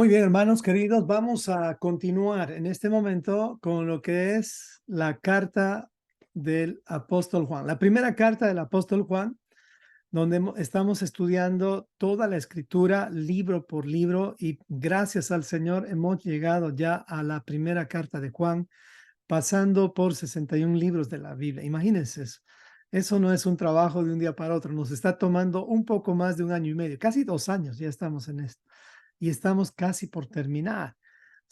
Muy bien, hermanos queridos, vamos a continuar en este momento con lo que es la carta del apóstol Juan. La primera carta del apóstol Juan, donde estamos estudiando toda la escritura libro por libro y gracias al Señor hemos llegado ya a la primera carta de Juan, pasando por 61 libros de la Biblia. Imagínense eso. Eso no es un trabajo de un día para otro, nos está tomando un poco más de un año y medio, casi 2 años ya estamos en esto y estamos casi por terminar.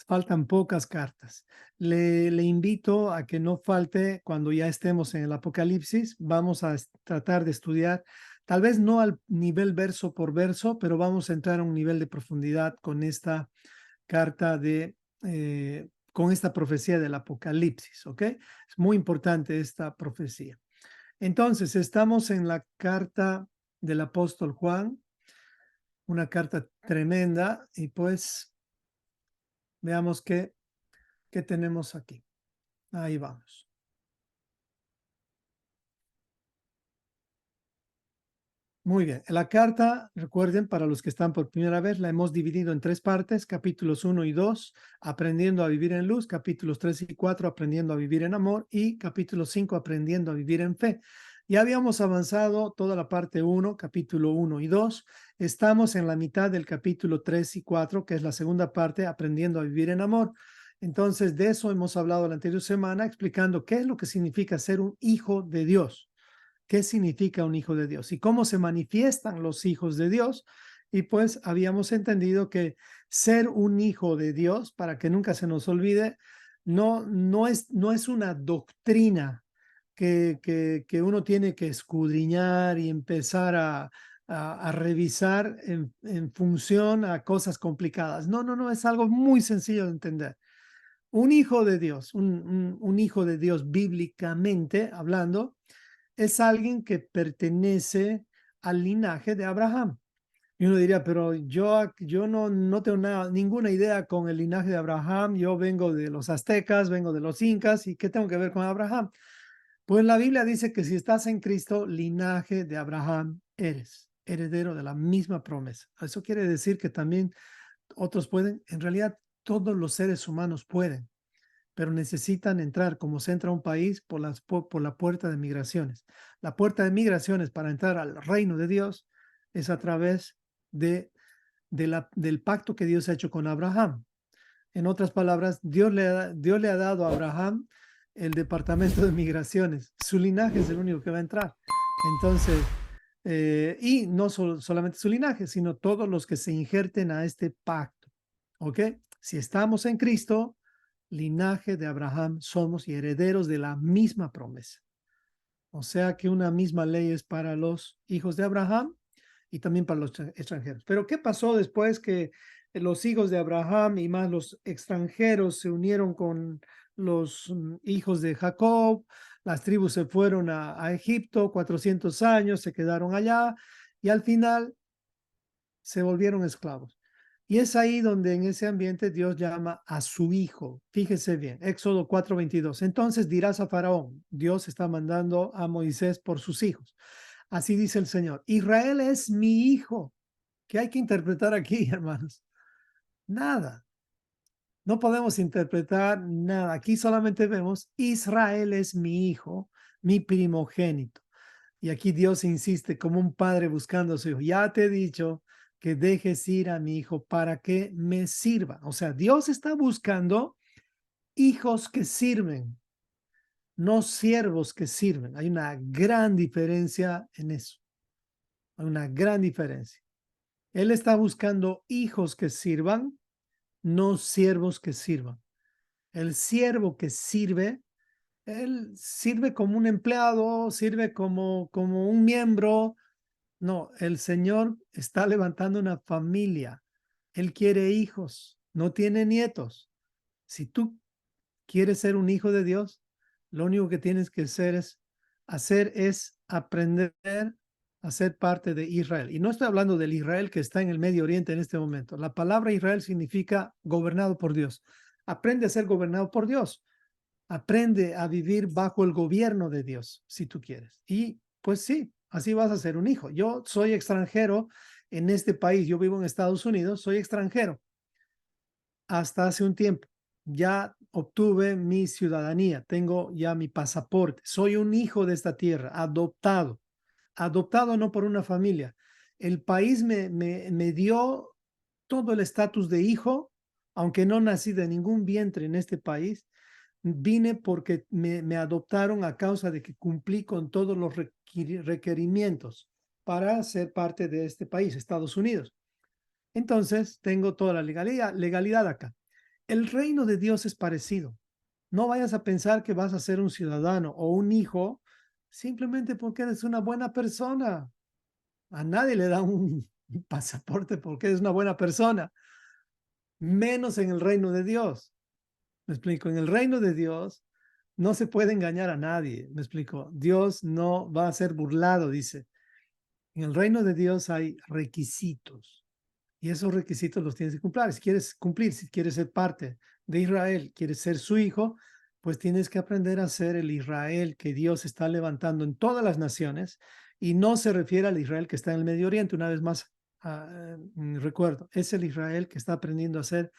Faltan pocas cartas. Le invito a que no falte cuando ya estemos en el Apocalipsis. Vamos a tratar de estudiar, tal vez no al nivel verso por verso, pero vamos a entrar a un nivel de profundidad con esta carta con esta profecía del Apocalipsis, ¿ok? Es muy importante esta profecía. Entonces, estamos en la carta del apóstol Juan, una carta tremenda, y pues veamos qué tenemos aquí. Ahí vamos. Muy bien. La carta, recuerden, para los que están por primera vez, la hemos dividido en 3 partes, capítulos 1 y 2, aprendiendo a vivir en luz, capítulos 3 y 4, aprendiendo a vivir en amor, y capítulo 5, aprendiendo a vivir en fe. Ya habíamos avanzado toda la parte 1, capítulo 1 y 2. Estamos en la mitad del capítulo 3 y 4, que es la segunda parte, aprendiendo a vivir en amor. Entonces, de eso hemos hablado la anterior semana, explicando qué es lo que significa ser un hijo de Dios. ¿Qué significa un hijo de Dios y cómo se manifiestan los hijos de Dios? Y pues habíamos entendido que ser un hijo de Dios, para que nunca se nos olvide, no es una doctrina que uno tiene que escudriñar y empezar a revisar en función a cosas complicadas. No, es algo muy sencillo de entender. Un hijo de Dios, un hijo de Dios bíblicamente hablando, es alguien que pertenece al linaje de Abraham. Y uno diría, pero yo no tengo ninguna idea con el linaje de Abraham. Yo vengo de los aztecas, vengo de los incas, ¿y qué tengo que ver con Abraham? Pues la Biblia dice que si estás en Cristo, linaje de Abraham eres, heredero de la misma promesa. Eso quiere decir que también otros pueden, en realidad todos los seres humanos pueden, pero necesitan entrar, como se entra a un país, por la puerta de migraciones. La puerta de migraciones para entrar al reino de Dios es a través del pacto que Dios ha hecho con Abraham. En otras palabras, Dios le ha dado a Abraham el departamento de migraciones. Su linaje es el único que va a entrar. Entonces, y no solamente su linaje, sino todos los que se injerten a este pacto. ¿Ok? Si estamos en Cristo, linaje de Abraham somos y herederos de la misma promesa. O sea que una misma ley es para los hijos de Abraham y también para los extranjeros. Pero ¿qué pasó después que los hijos de Abraham y más los extranjeros se unieron con los hijos de Jacob? Las tribus se fueron a Egipto, 400 años, se quedaron allá y al final se volvieron esclavos. Y es ahí donde en ese ambiente Dios llama a su hijo. Fíjese bien, Éxodo 4:22. Entonces dirás a Faraón, Dios está mandando a Moisés por sus hijos. Así dice el Señor, Israel es mi hijo. ¿Qué hay que interpretar aquí, hermanos? Nada. No podemos interpretar nada. Aquí solamente vemos, Israel es mi hijo, mi primogénito. Y aquí Dios insiste como un padre buscando a su hijo. Ya te he dicho que dejes ir a mi hijo para que me sirva. O sea, Dios está buscando hijos que sirven, no siervos que sirven. Hay una gran diferencia en eso. Hay una gran diferencia. Él está buscando hijos que sirvan, no siervos que sirvan. El siervo que sirve, él sirve como un empleado, sirve como un miembro. No, el Señor está levantando una familia. Él quiere hijos, no tiene nietos. Si tú quieres ser un hijo de Dios, lo único que tienes que hacer es aprender a ser parte de Israel. Y no estoy hablando del Israel que está en el Medio Oriente en este momento. La palabra Israel significa gobernado por Dios. Aprende a ser gobernado por Dios. Aprende a vivir bajo el gobierno de Dios, si tú quieres. Y pues sí, así vas a ser un hijo. Yo soy extranjero en este país, yo vivo en Estados Unidos, soy extranjero, hasta hace un tiempo. Ya obtuve mi ciudadanía, tengo ya mi pasaporte. Soy un hijo de esta tierra, adoptado. Adoptado no por una familia. El país me dio todo el estatus de hijo, aunque no nací de ningún vientre en este país. Vine porque me adoptaron a causa de que cumplí con todos los requerimientos para ser parte de este país, Estados Unidos. Entonces, tengo toda la legalidad acá. El reino de Dios es parecido. No vayas a pensar que vas a ser un ciudadano o un hijo simplemente porque eres una buena persona. A nadie le da un pasaporte porque eres una buena persona, menos en el reino de Dios. Me explico, en el reino de Dios no se puede engañar a nadie. Me explico, Dios no va a ser burlado, dice. En el reino de Dios hay requisitos. Y esos requisitos los tienes que cumplir. Si quieres cumplir, si quieres ser parte de Israel, quieres ser su hijo, pues tienes que aprender a ser el Israel que Dios está levantando en todas las naciones. Y no se refiere al Israel que está en el Medio Oriente, una vez más, recuerdo, es el Israel que está aprendiendo a ser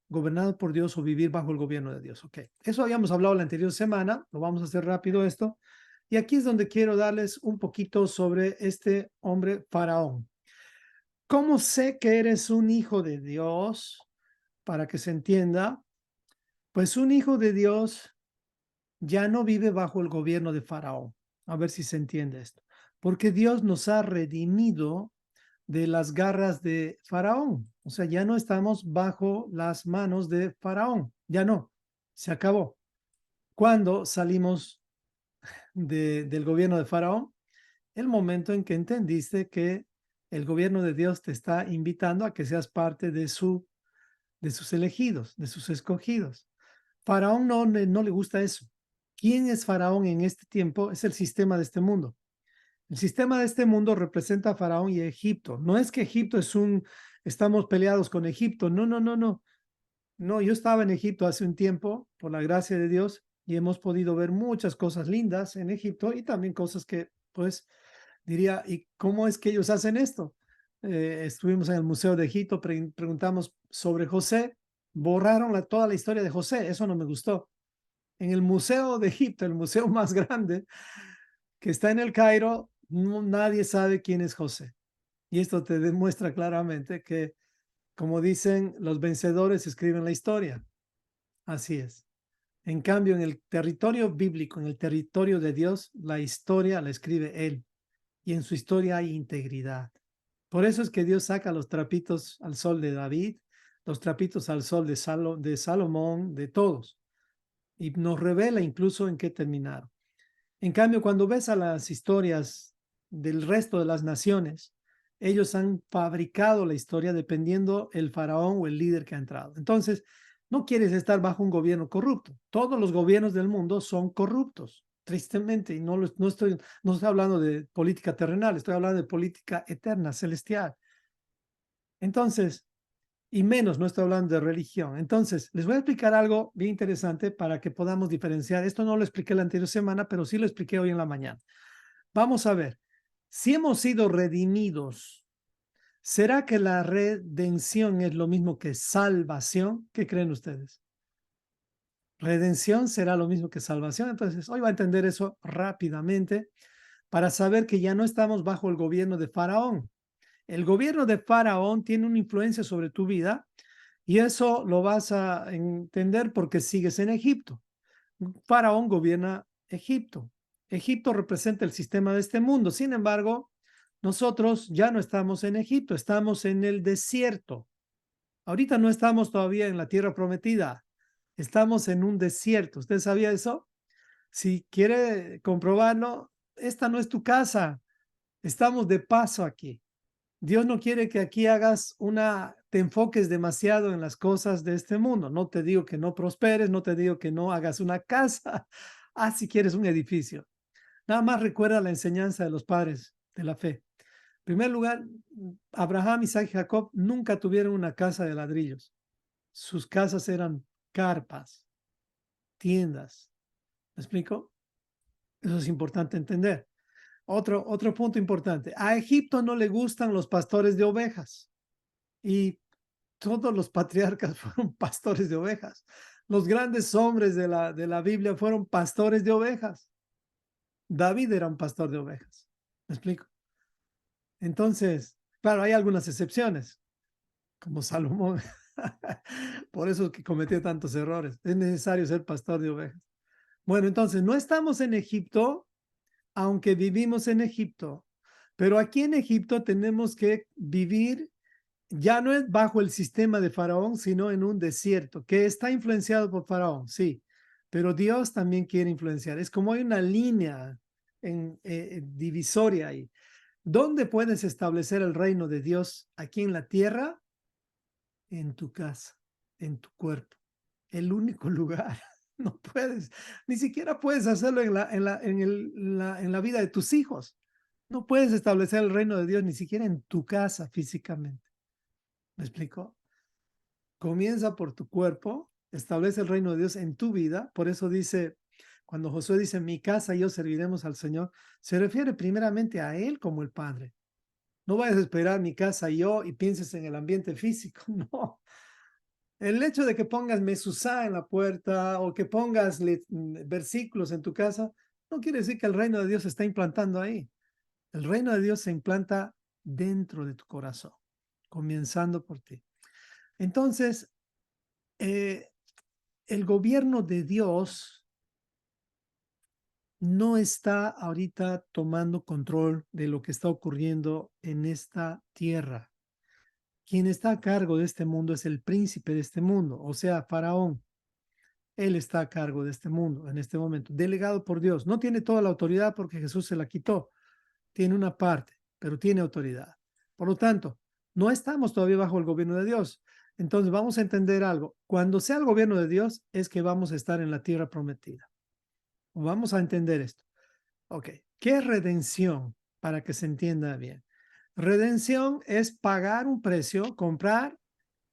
gobernado por Dios o vivir bajo el gobierno de Dios. Ok, eso habíamos hablado la anterior semana, lo vamos a hacer rápido esto. Y aquí es donde quiero darles un poquito sobre este hombre faraón. ¿Cómo sé que eres un hijo de Dios? Para que se entienda, pues un hijo de Dios ya no vive bajo el gobierno de Faraón. A ver si se entiende esto. Porque Dios nos ha redimido de las garras de Faraón. O sea, ya no estamos bajo las manos de Faraón. Ya no. Se acabó. ¿Cuándo salimos del gobierno de Faraón? El momento en que entendiste que el gobierno de Dios te está invitando a que seas parte de sus elegidos, de sus escogidos. Faraón no le gusta eso. ¿Quién es Faraón en este tiempo? Es el sistema de este mundo. El sistema de este mundo representa a Faraón y a Egipto. No es que Egipto estamos peleados con Egipto. No, no, no, no. No, yo estaba en Egipto hace un tiempo, por la gracia de Dios, y hemos podido ver muchas cosas lindas en Egipto y también cosas que, pues, diría, ¿y cómo es que ellos hacen esto? Estuvimos en el Museo de Egipto, preguntamos sobre José, borraron toda la historia de José, eso no me gustó. En el Museo de Egipto, el museo más grande que está en el Cairo, nadie sabe quién es José. Y esto te demuestra claramente que, como dicen, los vencedores escriben la historia. Así es. En cambio, en el territorio bíblico, en el territorio de Dios, la historia la escribe Él. Y en su historia hay integridad. Por eso es que Dios saca los trapitos al sol de David, los trapitos al sol de Salomón, de todos. Y nos revela incluso en qué terminaron. En cambio, cuando ves a las historias del resto de las naciones, ellos han fabricado la historia dependiendo el faraón o el líder que ha entrado. Entonces, no quieres estar bajo un gobierno corrupto. Todos los gobiernos del mundo son corruptos, tristemente, y no estoy hablando de política terrenal, estoy hablando de política eterna, celestial. Entonces, y menos, no estoy hablando de religión. Entonces, les voy a explicar algo bien interesante para que podamos diferenciar. Esto no lo expliqué la anterior semana, pero sí lo expliqué hoy en la mañana. Vamos a ver, si hemos sido redimidos, ¿será que la redención es lo mismo que salvación? ¿Qué creen ustedes? Redención será lo mismo que salvación. Entonces, hoy va a entender eso rápidamente para saber que ya no estamos bajo el gobierno de Faraón. El gobierno de Faraón tiene una influencia sobre tu vida y eso lo vas a entender porque sigues en Egipto. Faraón gobierna Egipto. Egipto representa el sistema de este mundo. Sin embargo, nosotros ya no estamos en Egipto, estamos en el desierto. Ahorita no estamos todavía en la tierra prometida, estamos en un desierto. ¿Usted sabía eso? Si quiere comprobarlo, esta no es tu casa. Estamos de paso aquí. Dios no quiere que aquí te enfoques demasiado en las cosas de este mundo. No te digo que no prosperes, no te digo que no hagas una casa. Ah, si quieres un edificio. Nada más recuerda la enseñanza de los padres de la fe. En primer lugar, Abraham, Isaac y Jacob nunca tuvieron una casa de ladrillos. Sus casas eran carpas, tiendas. ¿Me explico? Eso es importante entender. Otro punto importante. A Egipto no le gustan los pastores de ovejas. Y todos los patriarcas fueron pastores de ovejas. Los grandes hombres de la Biblia fueron pastores de ovejas. David era un pastor de ovejas. ¿Me explico? Entonces, claro, hay algunas excepciones, como Salomón. Por eso es que cometió tantos errores. Es necesario ser pastor de ovejas. Bueno, entonces, no estamos en Egipto, aunque vivimos en Egipto. Pero aquí en Egipto tenemos que vivir, ya no es bajo el sistema de Faraón, sino en un desierto, que está influenciado por Faraón, sí. Pero Dios también quiere influenciar. Es como hay una línea divisoria ahí. ¿Dónde puedes establecer el reino de Dios aquí en la tierra? En tu casa, en tu cuerpo. El único lugar. No puedes, ni siquiera puedes hacerlo en la vida de tus hijos. No puedes establecer el reino de Dios ni siquiera en tu casa físicamente. ¿Me explico? Comienza por tu cuerpo, establece el reino de Dios en tu vida. Por eso dice, cuando Josué dice, mi casa y yo serviremos al Señor, se refiere primeramente a Él como el Padre. No vayas a esperar mi casa y yo y pienses en el ambiente físico, no. El hecho de que pongas mezuzá en la puerta o que pongas versículos en tu casa, no quiere decir que el reino de Dios se está implantando ahí. El reino de Dios se implanta dentro de tu corazón, comenzando por ti. Entonces, el gobierno de Dios no está ahorita tomando control de lo que está ocurriendo en esta tierra. Quien está a cargo de este mundo es el príncipe de este mundo, o sea, Faraón. Él está a cargo de este mundo en este momento, delegado por Dios. No tiene toda la autoridad porque Jesús se la quitó. Tiene una parte, pero tiene autoridad. Por lo tanto, no estamos todavía bajo el gobierno de Dios. Entonces vamos a entender algo. Cuando sea el gobierno de Dios es que vamos a estar en la tierra prometida. Vamos a entender esto. Ok, ¿qué es redención? Para que se entienda bien. Redención es pagar un precio, comprar,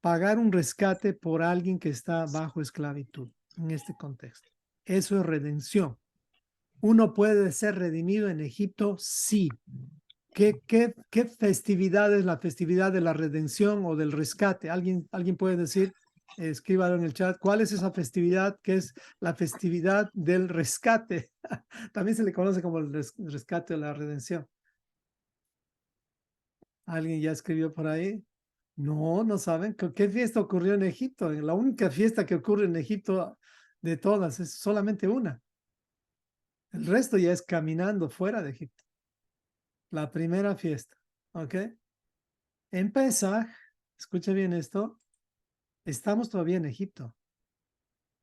pagar un rescate por alguien que está bajo esclavitud en este contexto. Eso es redención. ¿Uno puede ser redimido en Egipto? Sí. ¿Qué festividad es la festividad de la redención o del rescate? ¿Alguien puede decir? Escríbalo en el chat. ¿Cuál es esa festividad que es la festividad del rescate? También se le conoce como el rescate o la redención. ¿Alguien ya escribió por ahí? No, no saben. ¿Qué fiesta ocurrió en Egipto? La única fiesta que ocurre en Egipto de todas es solamente una. El resto ya es caminando fuera de Egipto. La primera fiesta. ¿Ok? En Pesaj, escucha bien esto, estamos todavía en Egipto.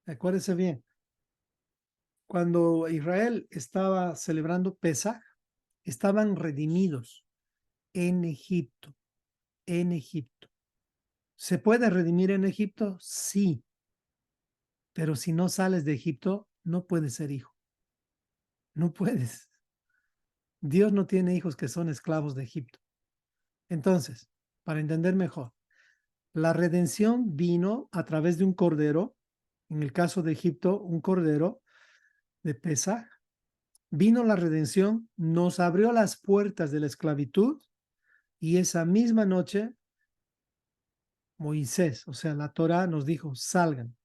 Acuérdense bien. Cuando Israel estaba celebrando Pesaj, estaban redimidos en Egipto. En Egipto. ¿Se puede redimir en Egipto? Sí. Pero si no sales de Egipto, no puedes ser hijo. No puedes. Dios no tiene hijos que son esclavos de Egipto. Entonces, para entender mejor, la redención vino a través de un cordero, en el caso de Egipto, un cordero de Pesaj. Vino la redención, nos abrió las puertas de la esclavitud y esa misma noche Moisés, o sea, la Torá nos dijo, salgan.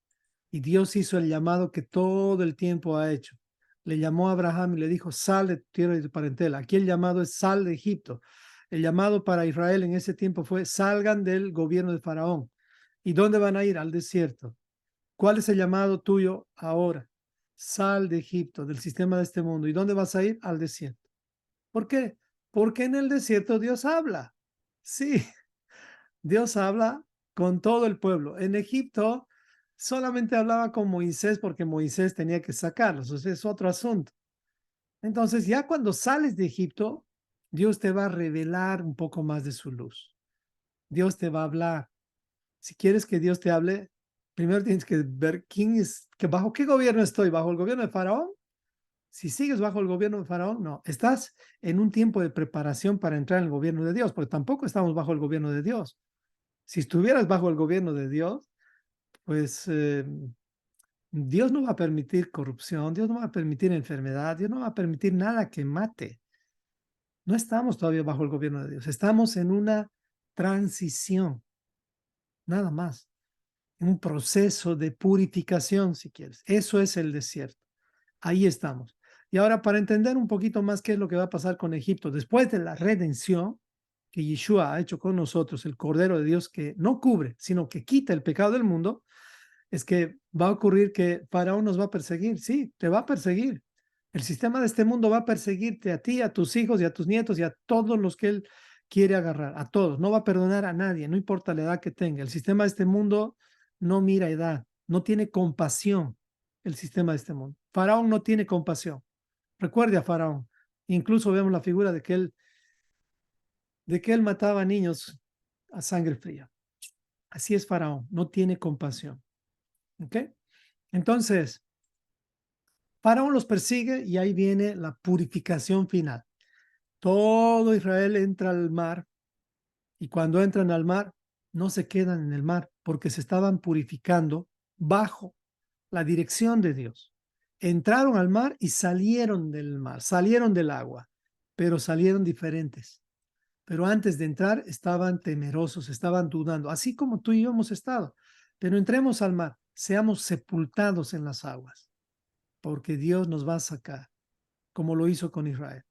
Y Dios hizo el llamado que todo el tiempo ha hecho. Le llamó a Abraham y le dijo, sal de tu tierra y de tu parentela. Aquí el llamado es sal de Egipto. El llamado para Israel en ese tiempo fue salgan del gobierno de Faraón. ¿Y dónde van a ir? Al desierto. ¿Cuál es el llamado tuyo ahora? Sal de Egipto, del sistema de este mundo. ¿Y dónde vas a ir? Al desierto. ¿Por qué? Porque en el desierto Dios habla. Sí, Dios habla con todo el pueblo. En Egipto solamente hablaba con Moisés porque Moisés tenía que sacarlos. O sea, es otro asunto. Entonces, ya cuando sales de Egipto, Dios te va a revelar un poco más de su luz. Dios te va a hablar. Si quieres que Dios te hable, primero tienes que ver quién es, que bajo qué gobierno estoy, bajo el gobierno de Faraón. Si sigues bajo el gobierno de Faraón, no, estás en un tiempo de preparación para entrar en el gobierno de Dios, porque tampoco estamos bajo el gobierno de Dios. Si estuvieras bajo el gobierno de Dios, pues Dios no va a permitir corrupción, Dios no va a permitir enfermedad, Dios no va a permitir nada que mate. No estamos todavía bajo el gobierno de Dios, estamos en una transición. nada más. Un proceso de purificación, si quieres. Eso es el desierto. Ahí estamos. Y ahora, para entender un poquito más qué es lo que va a pasar con Egipto, después de la redención que Yeshua ha hecho con nosotros, el Cordero de Dios que no cubre, sino que quita el pecado del mundo, es que va a ocurrir que Faraón nos va a perseguir. Sí, te va a perseguir. El sistema de este mundo va a perseguirte a ti, a tus hijos y a tus nietos y a todos los que él quiere agarrar, a todos. No va a perdonar a nadie, no importa la edad que tenga. El sistema de este mundo no mira edad, no tiene compasión. El sistema de este mundo. Faraón no tiene compasión. Recuerde a Faraón. Incluso vemos la figura de que él mataba a niños a sangre fría. Así es Faraón, no tiene compasión. ¿Ok? Entonces, Faraón los persigue y ahí viene la purificación final. Todo Israel entra al mar y cuando entran al mar no se quedan en el mar porque se estaban purificando bajo la dirección de Dios. Entraron al mar y salieron del mar, salieron del agua, pero salieron diferentes. Pero antes de entrar estaban temerosos, estaban dudando, así como tú y yo hemos estado. Pero entremos al mar, seamos sepultados en las aguas, porque Dios nos va a sacar, como lo hizo con Israel.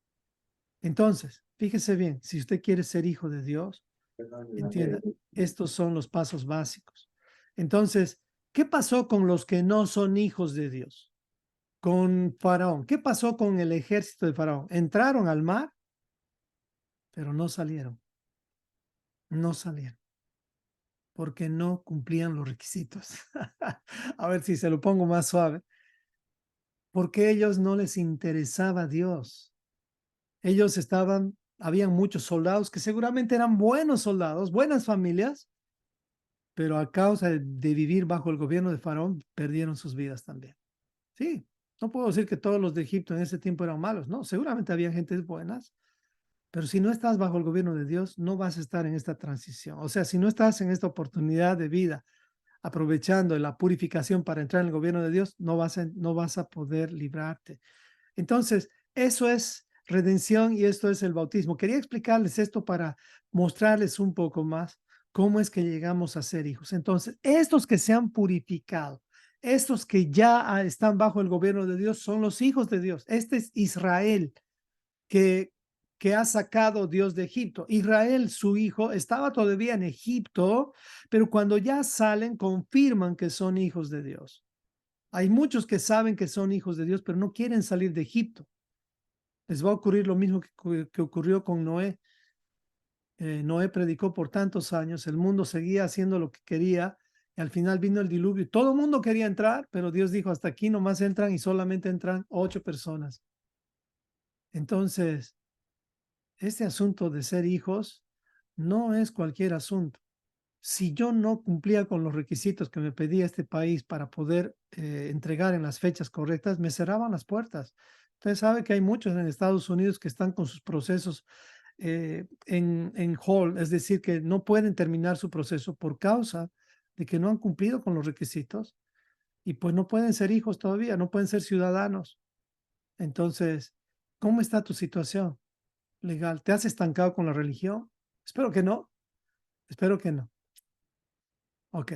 Entonces, fíjese bien, si usted quiere ser hijo de Dios, entienda, estos son los pasos básicos. Entonces, ¿qué pasó con los que no son hijos de Dios? Con Faraón. ¿Qué pasó con el ejército de Faraón? Entraron al mar, pero no salieron. No salieron, porque no cumplían los requisitos. A ver si se lo pongo más suave. Porque a ellos no les interesaba Dios. Ellos habían muchos soldados que seguramente eran buenos soldados, buenas familias, pero a causa de vivir bajo el gobierno de Faraón, perdieron sus vidas también. Sí, no puedo decir que todos los de Egipto en ese tiempo eran malos, no, seguramente había gentes buenas, pero si no estás bajo el gobierno de Dios, no vas a estar en esta transición. O sea, si no estás en esta oportunidad de vida, aprovechando la purificación para entrar en el gobierno de Dios, no vas a poder librarte. Entonces, eso es redención y esto es el bautismo. Quería explicarles esto para mostrarles un poco más cómo es que llegamos a ser hijos. Entonces, estos que se han purificado, estos que ya están bajo el gobierno de Dios, son los hijos de Dios. Este es Israel que, que ha sacado Dios de Egipto. Israel, su hijo, estaba todavía en Egipto, pero cuando ya salen, confirman que son hijos de Dios. Hay muchos que saben que son hijos de Dios, pero no quieren salir de Egipto. Les va a ocurrir lo mismo que ocurrió con Noé. Noé predicó por tantos años, el mundo seguía haciendo lo que quería, y al final vino el diluvio y todo el mundo quería entrar, pero Dios dijo, hasta aquí nomás entran y solamente entran 8 personas. Entonces, este asunto de ser hijos no es cualquier asunto. Si yo no cumplía con los requisitos que me pedía este país para poder entregar en las fechas correctas, me cerraban las puertas. Usted sabe que hay muchos en Estados Unidos que están con sus procesos en hold, es decir, que no pueden terminar su proceso por causa de que no han cumplido con los requisitos y pues no pueden ser hijos todavía, no pueden ser ciudadanos. Entonces, ¿cómo está tu situación legal? ¿Te has estancado con la religión? Espero que no, espero que no. Ok,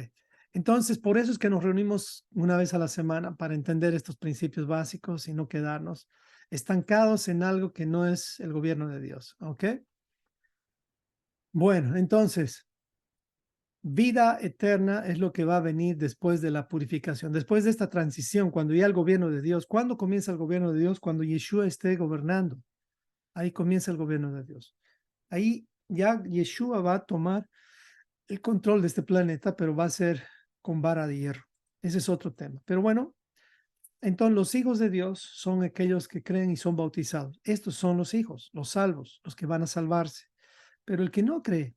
entonces por eso es que nos reunimos una vez a la semana para entender estos principios básicos y no quedarnos estancados en algo que no es el gobierno de Dios. Ok, bueno, entonces, vida eterna es lo que va a venir después de la purificación, después de esta transición, cuando ya el gobierno de Dios. ¿Cuándo comienza el gobierno de Dios? Cuando Yeshua esté gobernando. Ahí comienza el gobierno de Dios. Ahí ya Yeshua va a tomar el control de este planeta, pero va a ser con vara de hierro. Ese es otro tema. Pero bueno, entonces los hijos de Dios son aquellos que creen y son bautizados. Estos son los hijos, los salvos, los que van a salvarse. Pero el que no cree,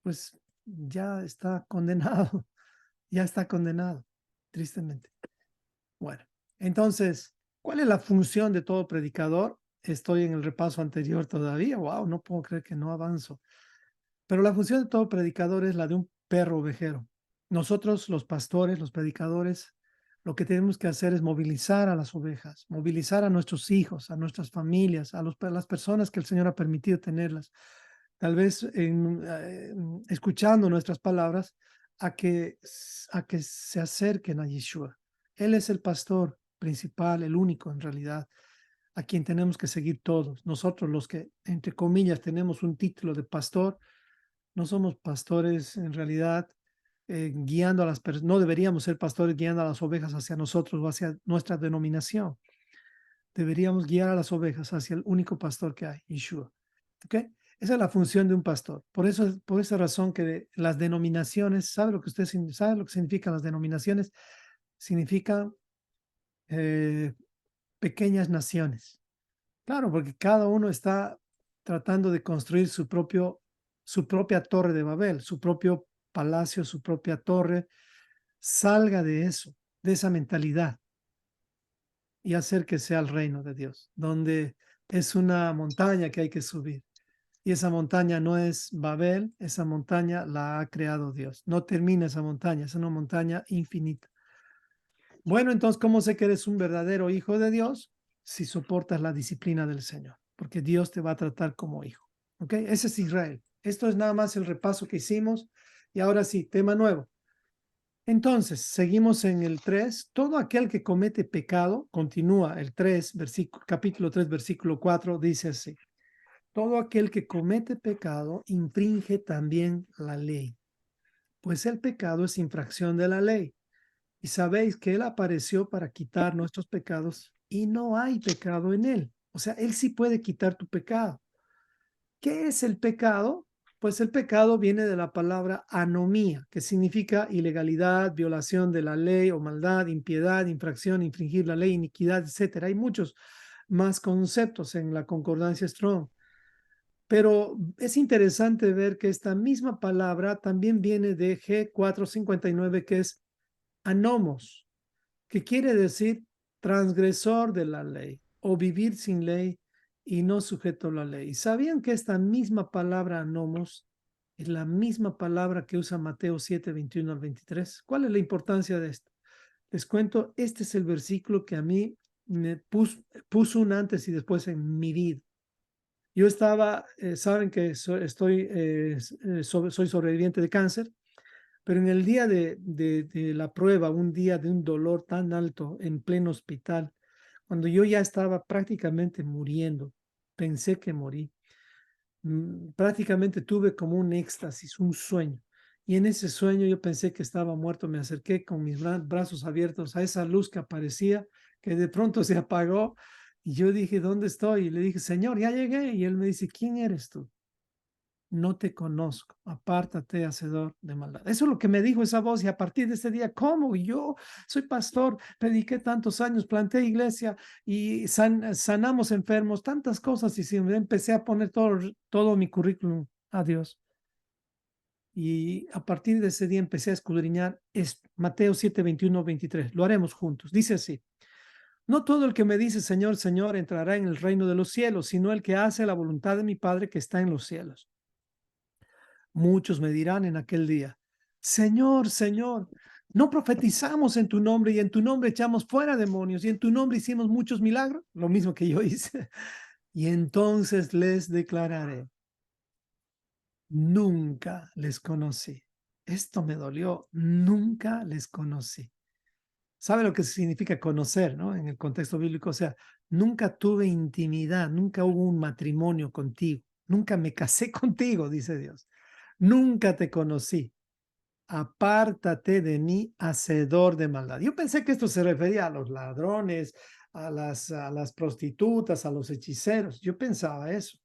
pues ya está condenado, ya está condenado, tristemente. Bueno, entonces, ¿cuál es la función de todo predicador? Estoy en el repaso anterior todavía. Wow, no puedo creer que no avanzo. Pero la función de todo predicador es la de un perro ovejero. Nosotros, los pastores, los predicadores, lo que tenemos que hacer es movilizar a las ovejas, movilizar a nuestros hijos, a nuestras familias, a las personas que el Señor ha permitido tenerlas. Tal vez escuchando nuestras palabras, a que, a que se acerquen a Yeshua. Él es el pastor principal, el único en realidad, a quien tenemos que seguir todos. Nosotros los que, entre comillas, tenemos un título de pastor, no somos pastores en realidad guiando a las personas, no deberíamos ser pastores guiando a las ovejas hacia nosotros o hacia nuestra denominación. Deberíamos guiar a las ovejas hacia el único pastor que hay, Yeshua. ¿Ok? Esa es la función de un pastor. Por esa razón que las denominaciones, ¿sabe lo que usted sabe lo que significan las denominaciones? Significan eh, pequeñas naciones. Claro, porque cada uno está tratando de construir su propia torre de Babel, su propio palacio, su propia torre. Salga de eso, de esa mentalidad y hacer que sea el reino de Dios, donde es una montaña que hay que subir. Y esa montaña no es Babel, esa montaña la ha creado Dios. No termina esa montaña, es una montaña infinita. Bueno, entonces, ¿cómo sé que eres un verdadero hijo de Dios? Si soportas la disciplina del Señor, porque Dios te va a tratar como hijo. ¿Ok? Ese es Israel. Esto es nada más el repaso que hicimos. Y ahora sí, tema nuevo. Entonces, seguimos en el 3. Todo aquel que comete pecado, continúa el 3, capítulo 3, versículo 4, dice así. Todo aquel que comete pecado infringe también la ley, pues el pecado es infracción de la ley. Y sabéis que Él apareció para quitar nuestros pecados y no hay pecado en Él. O sea, Él sí puede quitar tu pecado. ¿Qué es el pecado? Pues el pecado viene de la palabra anomía, que significa ilegalidad, violación de la ley o maldad, impiedad, infracción, infringir la ley, iniquidad, etc. Hay muchos más conceptos en la concordancia Strong. Pero es interesante ver que esta misma palabra también viene de G459, que es anomos, que quiere decir transgresor de la ley o vivir sin ley y no sujeto a la ley. ¿Sabían que esta misma palabra anomos es la misma palabra que usa Mateo 7, 21 al 23? ¿Cuál es la importancia de esto? Les cuento, este es el versículo que a mí me puso un antes y después en mi vida. Yo estaba, saben que soy sobreviviente de cáncer, pero en el día de la prueba, un día de un dolor tan alto en pleno hospital, cuando yo ya estaba prácticamente muriendo, pensé que morí. Prácticamente tuve como un éxtasis, un sueño. Y en ese sueño yo pensé que estaba muerto, me acerqué con mis brazos abiertos a esa luz que aparecía, que de pronto se apagó. Y yo dije, ¿dónde estoy? Y le dije, Señor, ya llegué. Y él me dice, ¿quién eres tú? No te conozco, apártate, hacedor de maldad. Eso es lo que me dijo esa voz y a partir de ese día, ¿cómo? Yo soy pastor, prediqué tantos años, planté iglesia y sanamos enfermos, tantas cosas y empecé a poner todo mi currículum a Dios. Y a partir de ese día empecé a escudriñar Mateo 7, 21, 23. Lo haremos juntos. Dice así. No todo el que me dice Señor, Señor entrará en el reino de los cielos, sino el que hace la voluntad de mi Padre que está en los cielos. Muchos me dirán en aquel día, Señor, Señor, ¿no profetizamos en tu nombre y en tu nombre echamos fuera demonios y en tu nombre hicimos muchos milagros? Lo mismo que yo hice. Y entonces les declararé, nunca les conocí. Esto me dolió, nunca les conocí. ¿Sabe lo que significa conocer, no? En el contexto bíblico, o sea, nunca tuve intimidad, nunca hubo un matrimonio contigo, nunca me casé contigo, dice Dios. Nunca te conocí. Apártate de mí, hacedor de maldad. Yo pensé que esto se refería a los ladrones, a las prostitutas, a los hechiceros. Yo pensaba eso.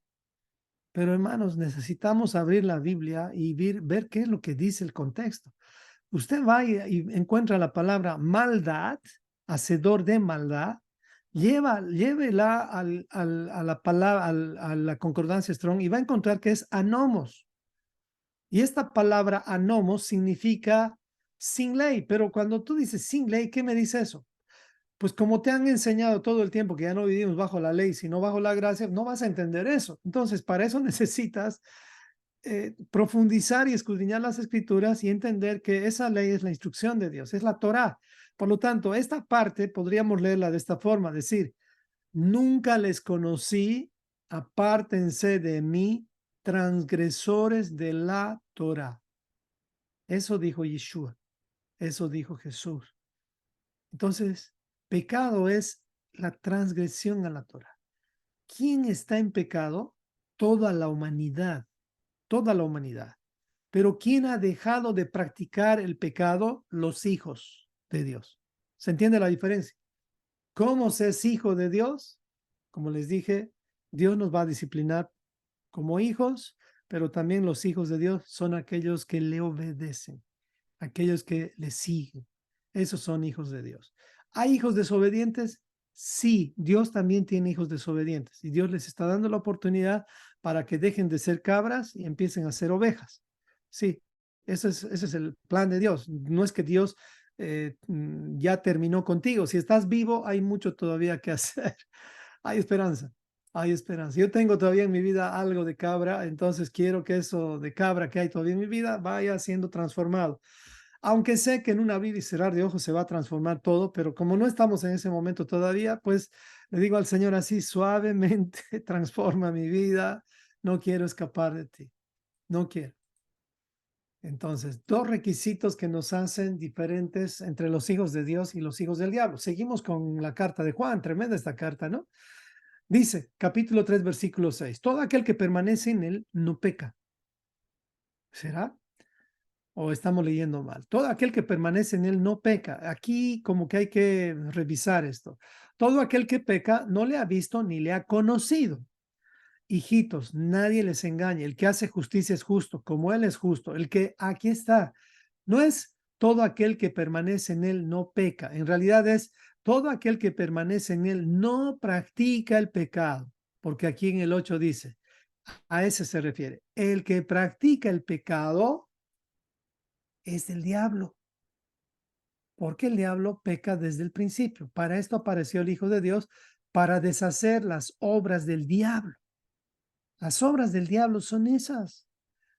Pero hermanos, necesitamos abrir la Biblia y ver qué es lo que dice el contexto. Usted va y encuentra la palabra maldad, hacedor de maldad, llévela a la palabra, a la concordancia Strong y va a encontrar que es anomos. Y esta palabra anomos significa sin ley, pero cuando tú dices sin ley, ¿qué me dice eso? Pues como te han enseñado todo el tiempo que ya no vivimos bajo la ley, sino bajo la gracia, no vas a entender eso. Entonces, para eso necesitas profundizar y escudriñar las escrituras y entender que esa ley es la instrucción de Dios, es la Torá. Por lo tanto, esta parte podríamos leerla de esta forma, decir, nunca les conocí, apártense de mí, transgresores de la Torá. Eso dijo Yeshua. Eso dijo Jesús. Entonces, pecado es la transgresión a la Torah. ¿Quién está en pecado? Toda la humanidad. Toda la humanidad. Pero ¿quién ha dejado de practicar el pecado? Los hijos de Dios. ¿Se entiende la diferencia? ¿Cómo se es hijo de Dios? Como les dije, Dios nos va a disciplinar como hijos, pero también los hijos de Dios son aquellos que le obedecen, aquellos que le siguen. Esos son hijos de Dios. ¿Hay hijos desobedientes? Sí, Dios también tiene hijos desobedientes y Dios les está dando la oportunidad para que dejen de ser cabras y empiecen a ser ovejas. Sí, ese es el plan de Dios. No es que Dios ya terminó contigo. Si estás vivo, hay mucho todavía que hacer. Hay esperanza. Hay esperanza. Yo tengo todavía en mi vida algo de cabra, entonces quiero que eso de cabra que hay todavía en mi vida vaya siendo transformado. Aunque sé que en un abrir y cerrar de ojos se va a transformar todo, pero como no estamos en ese momento todavía, pues le digo al Señor así suavemente, transforma mi vida, no quiero escapar de ti, no quiero. Entonces, dos requisitos que nos hacen diferentes entre los hijos de Dios y los hijos del diablo. Seguimos con la carta de Juan, tremenda esta carta, ¿no? Dice, capítulo 3, versículo 6, todo aquel que permanece en él no peca. ¿Será? ¿O estamos leyendo mal? Todo aquel que permanece en él no peca. Aquí como que hay que revisar esto. Todo aquel que peca no le ha visto ni le ha conocido. Hijitos, nadie les engañe. El que hace justicia es justo, como él es justo. El que aquí está, no es todo aquel que permanece en él no peca. En realidad es todo aquel que permanece en él no practica el pecado. Porque aquí en el 8 dice, a ese se refiere. El que practica el pecado es del diablo, porque el diablo peca desde el principio. Para esto apareció el Hijo de Dios, para deshacer las obras del diablo. Las obras del diablo son esas.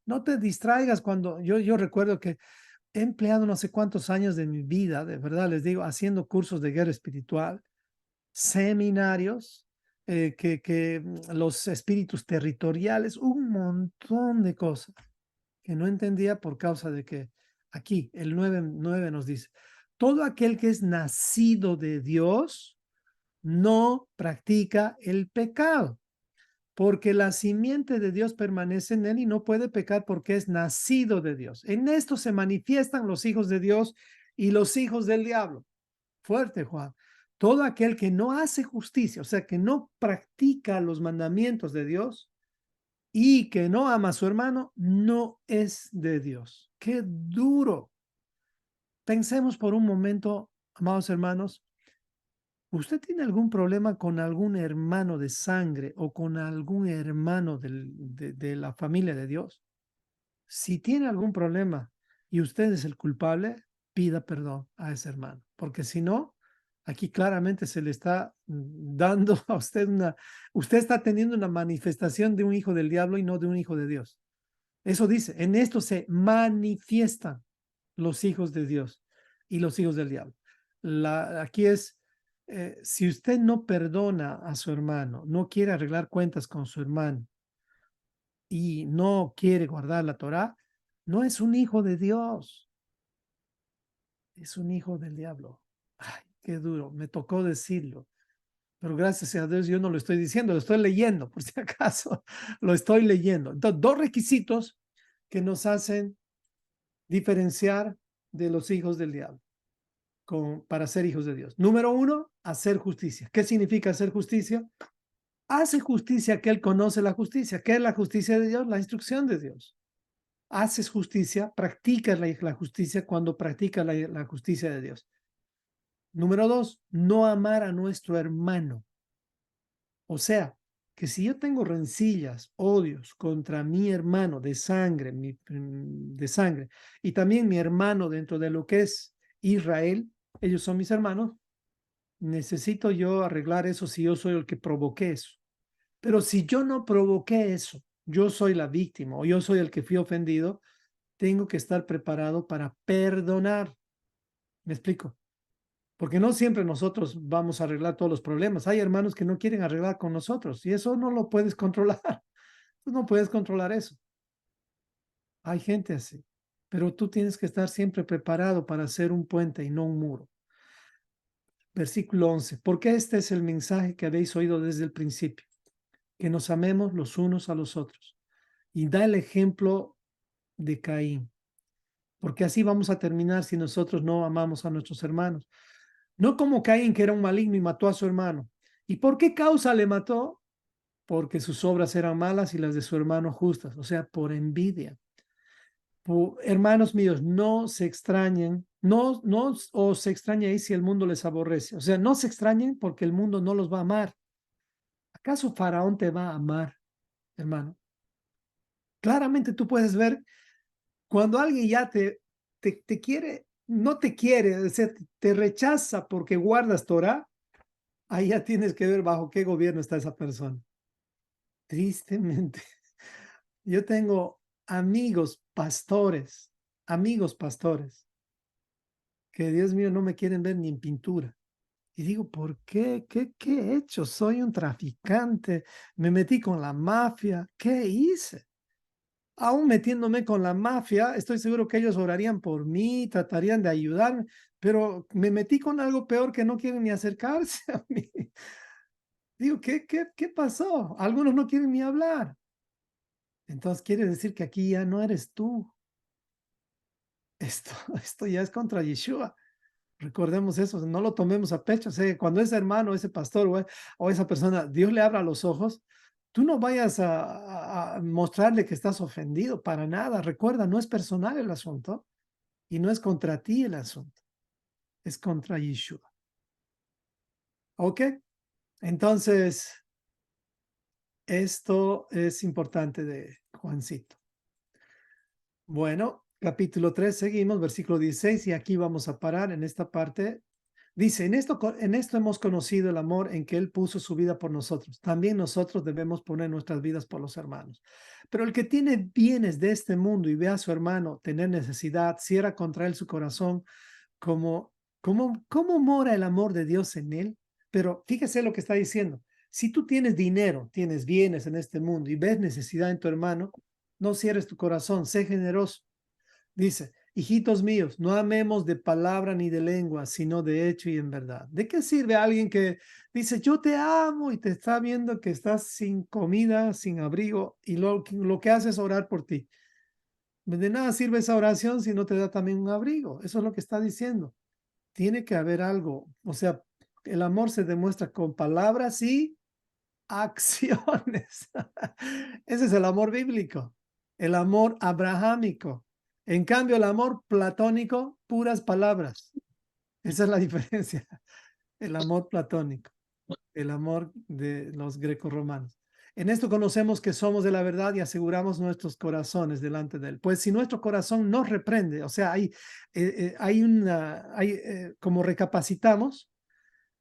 No te distraigas cuando yo recuerdo que he empleado no sé cuántos años de mi vida, de verdad les digo, haciendo cursos de guerra espiritual, seminarios, los espíritus territoriales, un montón de cosas que no entendía por causa de que aquí el 9 nos dice, todo aquel que es nacido de Dios no practica el pecado, porque la simiente de Dios permanece en él y no puede pecar porque es nacido de Dios. En esto se manifiestan los hijos de Dios y los hijos del diablo. Fuerte, Juan. Todo aquel que no hace justicia, o sea, que no practica los mandamientos de Dios, y que no ama a su hermano, no es de Dios. Qué duro. Pensemos por un momento, amados hermanos, ¿usted tiene algún problema con algún hermano de sangre o con algún hermano de la familia de Dios? Si tiene algún problema y usted es el culpable, pida perdón a ese hermano, porque si no, aquí claramente se le está dando a usted usted está teniendo una manifestación de un hijo del diablo y no de un hijo de Dios. Eso dice, en esto se manifiestan los hijos de Dios y los hijos del diablo. Aquí es, si usted no perdona a su hermano, no quiere arreglar cuentas con su hermano y no quiere guardar la Torá, no es un hijo de Dios, es un hijo del diablo. Ay, qué duro, me tocó decirlo. Pero gracias a Dios yo no lo estoy diciendo, lo estoy leyendo, por si acaso, lo estoy leyendo. Entonces, dos requisitos que nos hacen diferenciar de los hijos del diablo para ser hijos de Dios. Número uno, hacer justicia. ¿Qué significa hacer justicia? Hace justicia que él conoce la justicia. ¿Qué es la justicia de Dios? La instrucción de Dios. Haces justicia, practicas la justicia cuando practicas la justicia de Dios. Número dos, no amar a nuestro hermano. O sea, que si yo tengo rencillas, odios contra mi hermano de sangre, y también mi hermano dentro de lo que es Israel, ellos son mis hermanos, necesito yo arreglar eso si yo soy el que provoqué eso. Pero si yo no provoqué eso, yo soy la víctima o yo soy el que fui ofendido, tengo que estar preparado para perdonar. ¿Me explico? Porque no siempre nosotros vamos a arreglar todos los problemas. Hay hermanos que no quieren arreglar con nosotros y eso no lo puedes controlar. Tú no puedes controlar eso. Hay gente así. pero tú tienes que estar siempre preparado para ser un puente y no un muro. Versículo 11. Porque este es el mensaje que habéis oído desde el principio, que nos amemos los unos a los otros. Y da el ejemplo de Caín, porque así vamos a terminar si nosotros no amamos a nuestros hermanos. No como Caín, que era un maligno y mató a su hermano. ¿Y por qué causa le mató? Porque sus obras eran malas y las de su hermano justas, o sea, por envidia. Hermanos míos, no se extrañen, no os se extrañéis si el mundo les aborrece. O sea, no se extrañen porque el mundo no los va a amar. ¿Acaso Faraón te va a amar, hermano? Claramente tú puedes ver cuando alguien ya te quiere, no te quiere, o sea, te rechaza porque guardas Torah, ahí ya tienes que ver bajo qué gobierno está esa persona. Tristemente, yo tengo amigos pastores, que Dios mío no me quieren ver ni en pintura. Y digo, ¿por qué? ¿Qué he hecho? Soy un traficante, me metí con la mafia, ¿qué hice? Aún metiéndome con la mafia, estoy seguro que ellos orarían por mí, tratarían de ayudarme, pero me metí con algo peor que no quieren ni acercarse a mí. Digo, ¿qué pasó? Algunos no quieren ni hablar. Entonces quiere decir que aquí ya no eres tú. Esto, esto ya es contra Yeshua. Recordemos eso, no lo tomemos a pecho. O sea, cuando ese hermano, ese pastor o esa persona, Dios le abra los ojos, tú no vayas a mostrarle que estás ofendido para nada. Recuerda, no es personal el asunto y no es contra ti el asunto, es contra Yeshua. ¿Ok? Entonces, esto es importante de Juancito. Bueno, capítulo 3, seguimos, versículo 16, y aquí vamos a parar en esta parte. Dice, en esto hemos conocido el amor en que Él puso su vida por nosotros. También nosotros debemos poner nuestras vidas por los hermanos. Pero el que tiene bienes de este mundo y ve a su hermano tener necesidad, cierra contra él su corazón, como, ¿cómo mora el amor de Dios en él? Pero fíjese lo que está diciendo. Si tú tienes dinero, tienes bienes en este mundo y ves necesidad en tu hermano, no cierres tu corazón, sé generoso. Dice, hijitos míos, no amemos de palabra ni de lengua, sino de hecho y en verdad. ¿De qué sirve alguien que dice, yo te amo y te está viendo que estás sin comida, sin abrigo y lo que hace es orar por ti? De nada sirve esa oración si no te da también un abrigo. Eso es lo que está diciendo. Tiene que haber algo. O sea, el amor se demuestra con palabras y acciones. Ese es el amor bíblico, el amor abrahámico. En cambio, el amor platónico, puras palabras. Esa es la diferencia. El amor platónico, el amor de los grecorromanos. En esto conocemos que somos de la verdad y aseguramos nuestros corazones delante de Él. Pues si nuestro corazón nos reprende, o sea, como recapacitamos,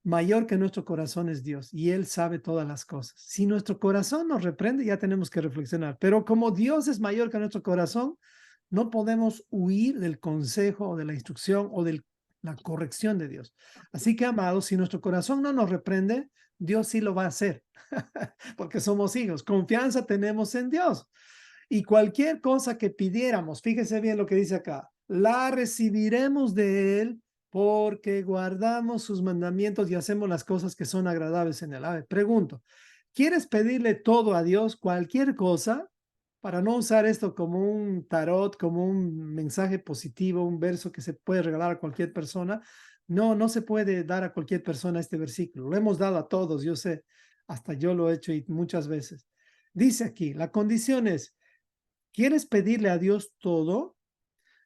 mayor que nuestro corazón es Dios y Él sabe todas las cosas. Si nuestro corazón nos reprende, ya tenemos que reflexionar. Pero como Dios es mayor que nuestro corazón, no podemos huir del consejo o de la instrucción o de la corrección de Dios. Así que, amados, si nuestro corazón no nos reprende, Dios sí lo va a hacer, porque somos hijos. Confianza tenemos en Dios. Y cualquier cosa que pidiéramos, fíjese bien lo que dice acá, la recibiremos de Él porque guardamos sus mandamientos y hacemos las cosas que son agradables en Él. A ver, pregunto, ¿quieres pedirle todo a Dios, cualquier cosa? Para no usar esto como un tarot, como un mensaje positivo, un verso que se puede regalar a cualquier persona. No, no se puede dar a cualquier persona este versículo. Lo hemos dado a todos, yo sé, hasta yo lo he hecho y muchas veces. Dice aquí, la condición es, ¿quieres pedirle a Dios todo?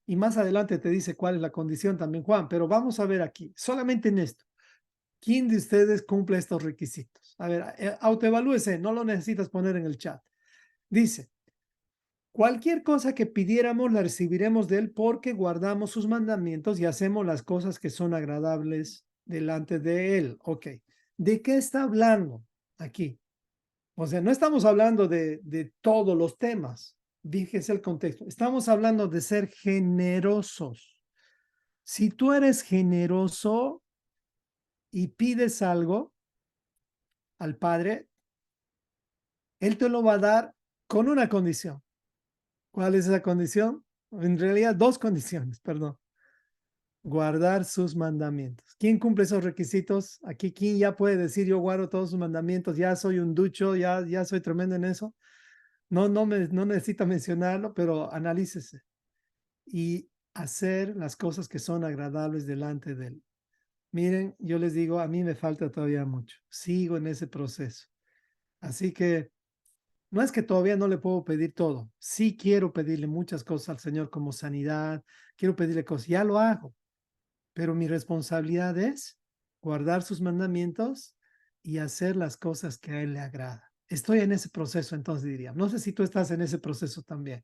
Y más adelante te dice cuál es la condición también, Juan, pero vamos a ver aquí, solamente en esto. ¿Quién de ustedes cumple estos requisitos? A ver, autoevalúese, no lo necesitas poner en el chat. Dice, cualquier cosa que pidiéramos la recibiremos de Él porque guardamos sus mandamientos y hacemos las cosas que son agradables delante de Él. Ok, ¿de qué está hablando aquí? O sea, no estamos hablando de todos los temas. Fíjese el contexto. Estamos hablando de ser generosos. Si tú eres generoso y pides algo al Padre, Él te lo va a dar con una condición. ¿Cuál es esa condición? en realidad 2 condiciones, perdón. Guardar sus mandamientos. ¿Quién cumple esos requisitos? Aquí, ¿quién ya puede decir yo guardo todos sus mandamientos? Ya soy un ducho, ya soy tremendo en eso. No necesita mencionarlo, pero analícese y hacer las cosas que son agradables delante de él. Miren, yo les digo, a mí me falta todavía mucho. Sigo en ese proceso. Así que no es que todavía no le puedo pedir todo. Sí quiero pedirle muchas cosas al Señor como sanidad. Quiero pedirle cosas. Ya lo hago. Pero mi responsabilidad es guardar sus mandamientos y hacer las cosas que a Él le agrada. Estoy en ese proceso, entonces diría. No sé si tú estás en ese proceso también,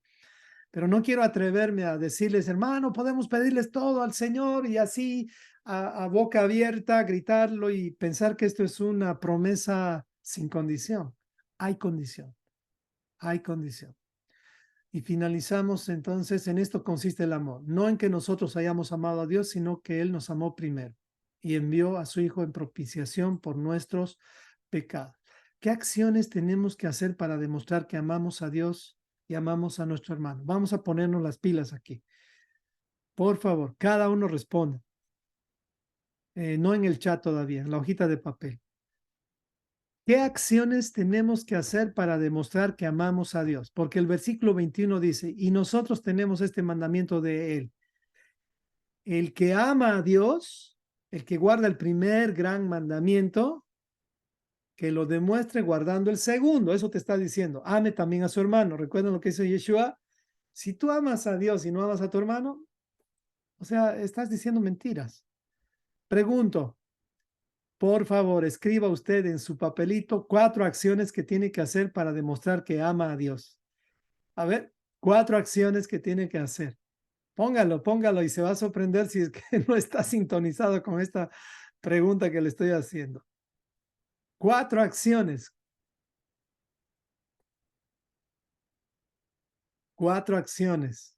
pero no quiero atreverme a decirles, hermano, podemos pedirles todo al Señor y así a boca abierta gritarlo y pensar que esto es una promesa sin condición. Hay condición, hay condición. Y finalizamos entonces, en esto consiste el amor, no en que nosotros hayamos amado a Dios, sino que Él nos amó primero y envió a su Hijo en propiciación por nuestros pecados. ¿Qué acciones tenemos que hacer para demostrar que amamos a Dios y amamos a nuestro hermano? Vamos a ponernos las pilas aquí. Por favor, cada uno responde. No en el chat todavía, en la hojita de papel. ¿Qué acciones tenemos que hacer para demostrar que amamos a Dios? Porque el versículo 21 dice, y nosotros tenemos este mandamiento de Él. El que ama a Dios, el que guarda el primer gran mandamiento, que lo demuestre guardando el segundo. Eso te está diciendo. Ame también a su hermano. ¿Recuerdan lo que dice Yeshua? Si tú amas a Dios y no amas a tu hermano, o sea, estás diciendo mentiras. Pregunto, por favor, escriba usted en su papelito 4 acciones que tiene que hacer para demostrar que ama a Dios. A ver, 4 acciones que tiene que hacer. Póngalo y se va a sorprender si es que no está sintonizado con esta pregunta que le estoy haciendo. 4 acciones. 4 acciones.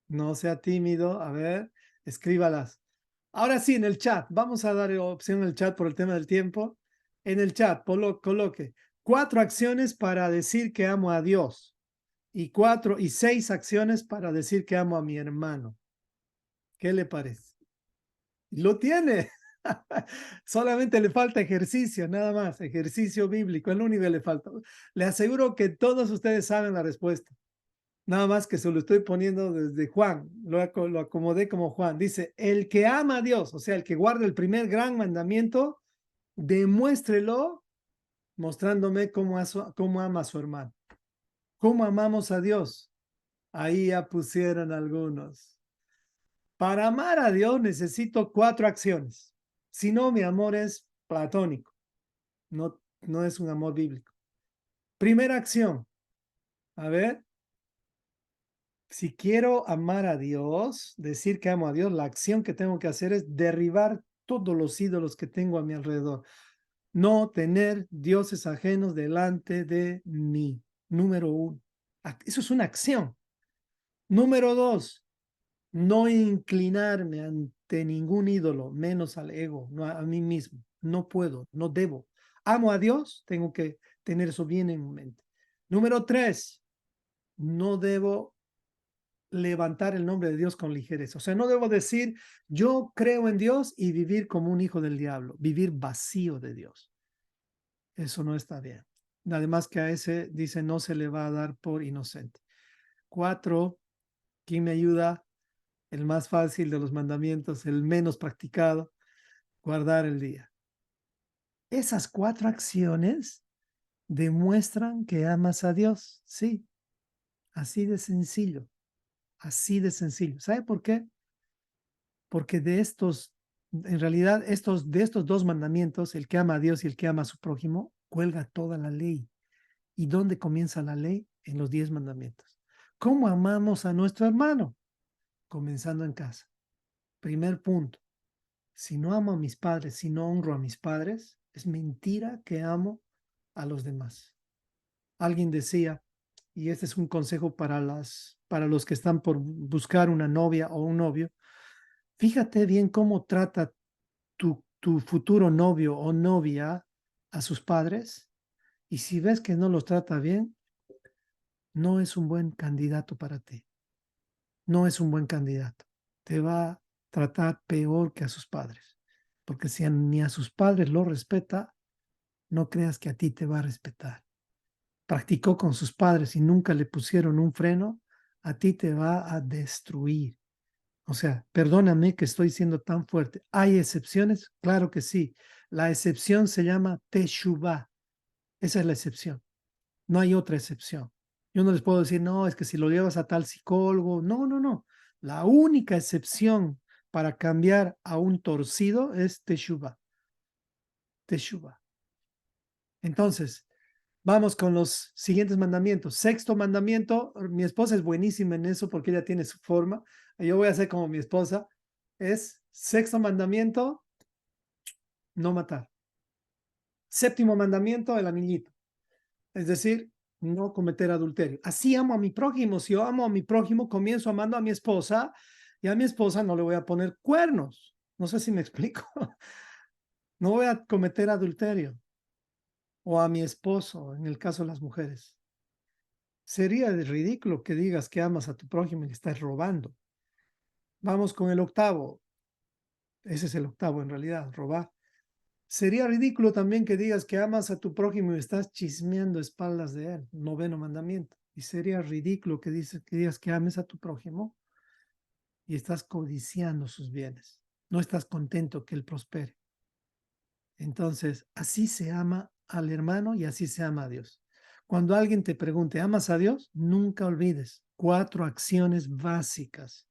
No sea tímido. A ver, escríbalas. Ahora sí, en el chat. Vamos a dar opción en el chat por el tema del tiempo. En el chat, coloque 4 acciones para decir que amo a Dios y 6 acciones para decir que amo a mi hermano. ¿Qué le parece? Lo tiene. Solamente le falta ejercicio, nada más. Ejercicio bíblico, es lo único que le falta. Le aseguro que todos ustedes saben la respuesta. Nada más que se lo estoy poniendo desde Juan. Lo acomodé como Juan. Dice, el que ama a Dios, o sea, el que guarda el primer gran mandamiento, demuéstrelo mostrándome cómo ama a su hermano. ¿Cómo amamos a Dios? Ahí ya pusieron algunos. Para amar a Dios necesito 4 acciones. Si no, mi amor es platónico. No es un amor bíblico. Primera acción. A ver, si quiero amar a Dios, decir que amo a Dios, la acción que tengo que hacer es derribar todos los ídolos que tengo a mi alrededor. No tener dioses ajenos delante de mí. Número 1. Eso es una acción. Número 2. No inclinarme ante ningún ídolo, menos al ego, no a mí mismo. No puedo, no debo. Amo a Dios, tengo que tener eso bien en mente. Número 3, no debo levantar el nombre de Dios con ligereza. O sea, no debo decir, yo creo en Dios y vivir como un hijo del diablo, vivir vacío de Dios. Eso no está bien. Además que a ese dice, no se le va a dar por inocente. 4, ¿quién me ayuda? El más fácil de los mandamientos, el menos practicado, guardar el día. Esas 4 acciones demuestran que amas a Dios. Sí, así de sencillo, así de sencillo. ¿Sabe por qué? Porque en realidad, de estos 2 mandamientos, el que ama a Dios y el que ama a su prójimo, cuelga toda la ley. ¿Y dónde comienza la ley? En los 10 mandamientos. ¿Cómo amamos a nuestro hermano? Comenzando en casa. Primer punto. Si no amo a mis padres, si no honro a mis padres, es mentira que amo a los demás. Alguien decía, y este es un consejo para los que están por buscar una novia o un novio, fíjate bien cómo trata tu futuro novio o novia a sus padres, y si ves que no los trata bien, no es un buen candidato para ti. No es un buen candidato. Te va a tratar peor que a sus padres. Porque si ni a sus padres lo respeta, no creas que a ti te va a respetar. Practicó con sus padres y nunca le pusieron un freno, a ti te va a destruir. O sea, perdóname que estoy siendo tan fuerte. ¿Hay excepciones? Claro que sí. La excepción se llama Teshuvah. Esa es la excepción. No hay otra excepción. Yo no les puedo decir, no, es que si lo llevas a tal psicólogo. No, no, no. La única excepción para cambiar a un torcido es Teshuvah. Teshuvah. Entonces, vamos con los siguientes mandamientos. Sexto mandamiento, mi esposa es buenísima en eso porque ella tiene su forma. Yo voy a hacer como mi esposa. Es sexto mandamiento, no matar. Séptimo mandamiento, el anillito. Es decir, no cometer adulterio. Así amo a mi prójimo. Si yo amo a mi prójimo, comienzo amando a mi esposa y a mi esposa no le voy a poner cuernos. No sé si me explico. No voy a cometer adulterio. O a mi esposo, en el caso de las mujeres. Sería ridículo que digas que amas a tu prójimo y le estás robando. Vamos con el octavo. Ese es el octavo en realidad, robar. Sería ridículo también que digas que amas a tu prójimo y estás chismeando espaldas de él. Noveno mandamiento. Y sería ridículo que digas que ames a tu prójimo y estás codiciando sus bienes. No estás contento que él prospere. Entonces, así se ama al hermano y así se ama a Dios. Cuando alguien te pregunte, ¿amas a Dios? Nunca olvides 4 acciones básicas.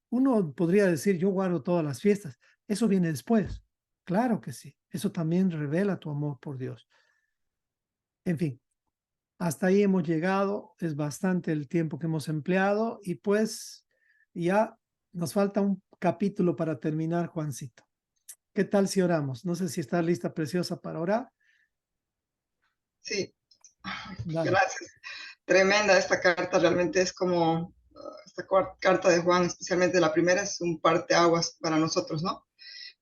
Uno podría decir, yo guardo todas las fiestas. Eso viene después. Claro que sí. Eso también revela tu amor por Dios. En fin, hasta ahí hemos llegado. Es bastante el tiempo que hemos empleado y pues ya nos falta un capítulo para terminar, Juancito. ¿Qué tal si oramos? No sé si estás lista, preciosa, para orar. Sí, Dale. gracias. Tremenda esta carta, realmente es como esta carta de Juan, especialmente la primera, es un parteaguas para nosotros, ¿no?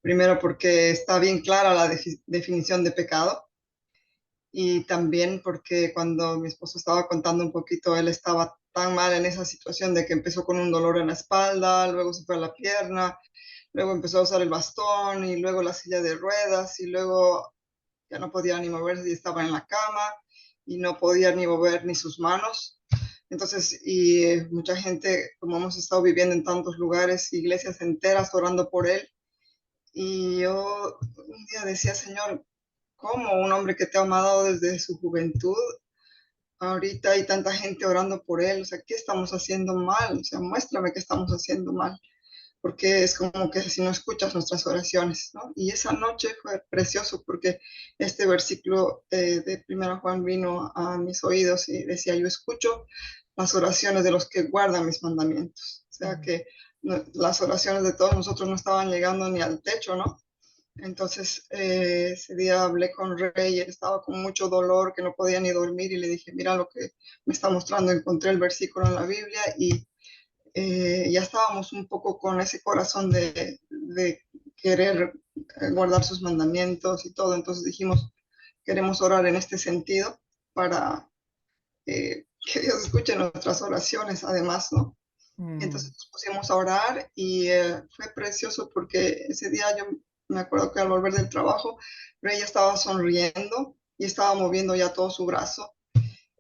Primero porque está bien clara la definición de pecado y también porque cuando mi esposo estaba contando un poquito, él estaba tan mal en esa situación de que empezó con un dolor en la espalda, luego se fue a la pierna, luego empezó a usar el bastón y luego la silla de ruedas y luego ya no podía ni moverse y estaba en la cama y no podía ni mover ni sus manos. Entonces, y mucha gente, como hemos estado viviendo en tantos lugares, iglesias enteras orando por él, y yo un día decía, Señor, ¿cómo un hombre que te ha amado desde su juventud, ahorita hay tanta gente orando por él? O sea, ¿qué estamos haciendo mal? O sea, muéstrame qué estamos haciendo mal, porque es como que si no escuchas nuestras oraciones, ¿no? Y esa noche fue precioso porque este versículo de Primera Juan vino a mis oídos y decía, yo escucho las oraciones de los que guardan mis mandamientos. O sea que las oraciones de todos nosotros no estaban llegando ni al techo, ¿no? Entonces, ese día hablé con Rey, él estaba con mucho dolor, que no podía ni dormir, y le dije, mira lo que me está mostrando, encontré el versículo en la Biblia y ya estábamos un poco con ese corazón de querer guardar sus mandamientos y todo. Entonces dijimos, queremos orar en este sentido para que Dios escuche nuestras oraciones, además, ¿no? Mm, Entonces nos pusimos a orar y fue precioso porque ese día yo me acuerdo que al volver del trabajo, Rey estaba sonriendo y estaba moviendo ya todo su brazo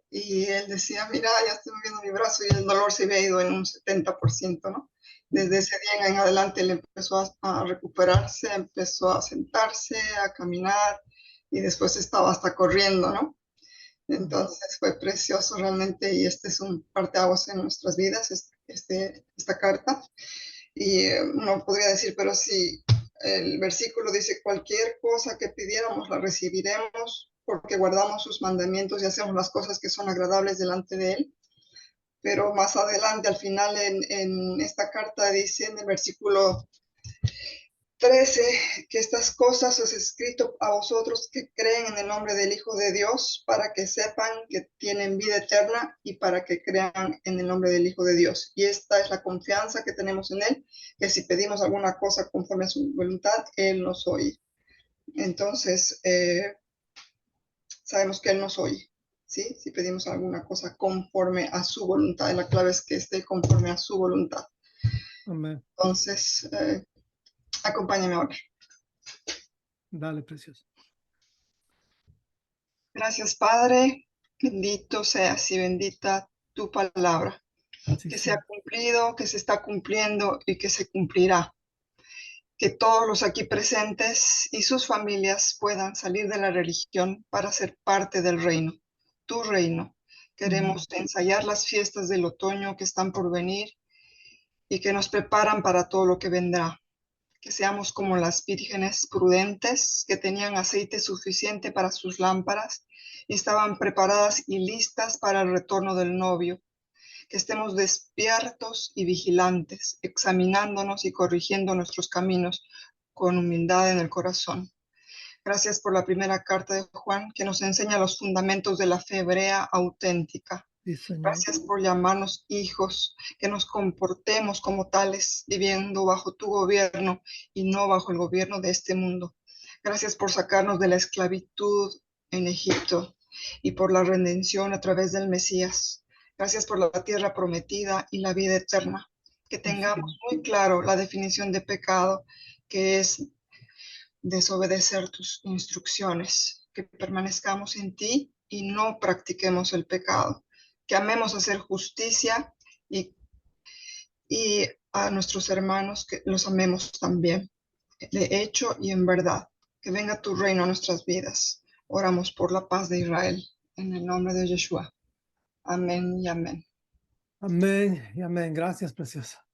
y él decía, mira, ya estoy moviendo mi brazo y el dolor se había ido en un 70%, ¿no? Desde ese día en adelante él empezó a recuperarse, empezó a sentarse, a caminar y después estaba hasta corriendo, ¿no? mm, Entonces fue precioso realmente y este es un parteaguas en nuestras vidas, esta carta. Y uno podría decir, pero si el versículo dice, cualquier cosa que pidiéramos la recibiremos porque guardamos sus mandamientos y hacemos las cosas que son agradables delante de Él. Pero más adelante, al final, en esta carta dice en el versículo 13, que estas cosas os he escrito a vosotros que creen en el nombre del Hijo de Dios, para que sepan que tienen vida eterna y para que crean en el nombre del Hijo de Dios. Y esta es la confianza que tenemos en Él, que si pedimos alguna cosa conforme a su voluntad, Él nos oye. Entonces, sabemos que Él nos oye. ¿sí? Si pedimos alguna cosa conforme a su voluntad, la clave es que esté conforme a su voluntad. Amén. Entonces, acompáñame ahora. Dale, precioso. Gracias, Padre. Bendito seas y bendita tu palabra. Sí, Que se ha Señor. cumplido, que se está cumpliendo y que se cumplirá. Que todos los aquí presentes y sus familias puedan salir de la religión para ser parte del reino, tu reino. Amén. Queremos ensayar las fiestas del otoño que están por venir y que nos preparan para todo lo que vendrá. Que seamos como las vírgenes prudentes que tenían aceite suficiente para sus lámparas y estaban preparadas y listas para el retorno del novio. Que estemos despiertos y vigilantes, examinándonos y corrigiendo nuestros caminos con humildad en el corazón. Gracias por la primera carta de Juan que nos enseña los fundamentos de la fe hebrea auténtica. Sí, Señor. Gracias por llamarnos hijos, que nos comportemos como tales, viviendo bajo tu gobierno y no bajo el gobierno de este mundo. Gracias por sacarnos de la esclavitud en Egipto y por la redención a través del Mesías. Gracias por la tierra prometida y la vida eterna. Que Sí, Señor. tengamos muy claro la definición de pecado, que es desobedecer tus instrucciones, que permanezcamos en ti y no practiquemos el pecado, que amemos hacer justicia y, y a nuestros hermanos que los amemos también, de hecho y en verdad. Que venga tu reino a nuestras vidas. Oramos por la paz de Israel, en el nombre de Yeshua. Amén y amén. Amén y amén. Gracias, preciosa.